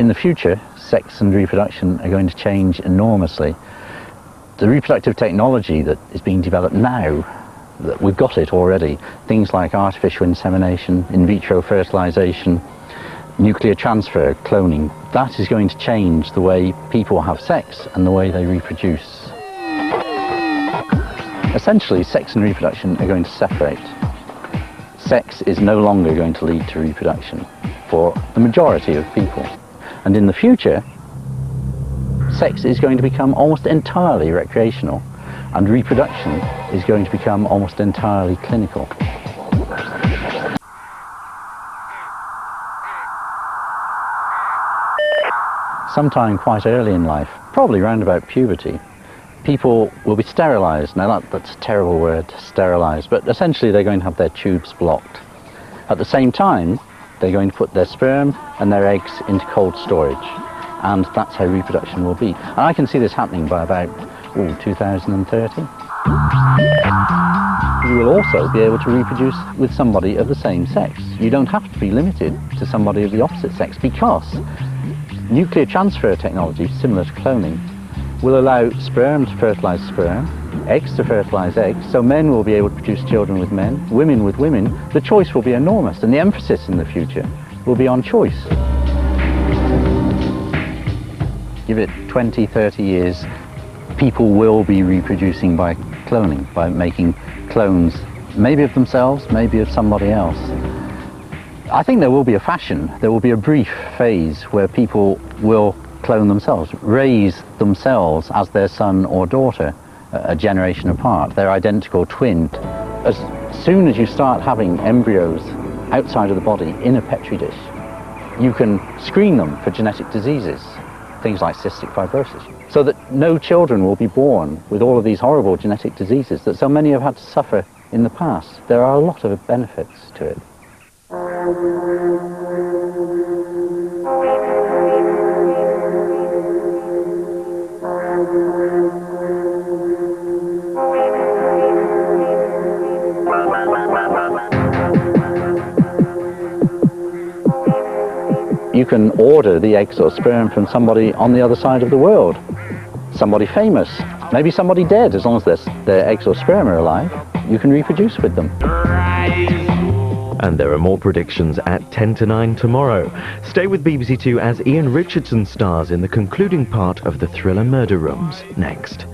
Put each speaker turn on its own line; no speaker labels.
In the future, sex and reproduction are going to change enormously. The reproductive technology that is being developed now, that we've got it already, things like artificial insemination, in vitro fertilization, nuclear transfer, cloning, that is going to change the way people have sex and the way they reproduce. Essentially, sex and reproduction are going to separate. Sex is no longer going to lead to reproduction for the majority of people. And in the future, sex is going to become almost entirely recreational, and reproduction is going to become almost entirely clinical. Sometime quite early in life, probably round about puberty, people will be sterilised. Now that's a terrible word, sterilised, but essentially they're going to have their tubes blocked. At the same time, they're going to put their sperm and their eggs into cold storage, and that's how reproduction will be. And I can see this happening by about 2030. You will also be able to reproduce with somebody of the same sex. You don't have to be limited to somebody of the opposite sex, because nuclear transfer technology, similar to cloning, will allow sperm to fertilise sperm, eggs to fertilise eggs, so men will be able to produce children with men, women with women. The choice will be enormous, and the emphasis in the future will be on choice. Give it 20, 30 years, people will be reproducing by cloning, by making clones, maybe of themselves, maybe of somebody else. I think there will be a fashion, there will be a brief phase where people will clone themselves, raise themselves as their son or daughter, a generation apart, their identical twin. As soon as you start having embryos outside of the body in a petri dish, you can screen them for genetic diseases, things like cystic fibrosis, so that no children will be born with all of these horrible genetic diseases that so many have had to suffer in the past. There are a lot of benefits to it. You can order the eggs or sperm from somebody on the other side of the world, somebody famous, maybe somebody dead. As long as their eggs or sperm are alive, you can reproduce with them.
And there are more predictions at 10 to 9 tomorrow. Stay with BBC2 as Ian Richardson stars in the concluding part of the thriller Murder Rooms next.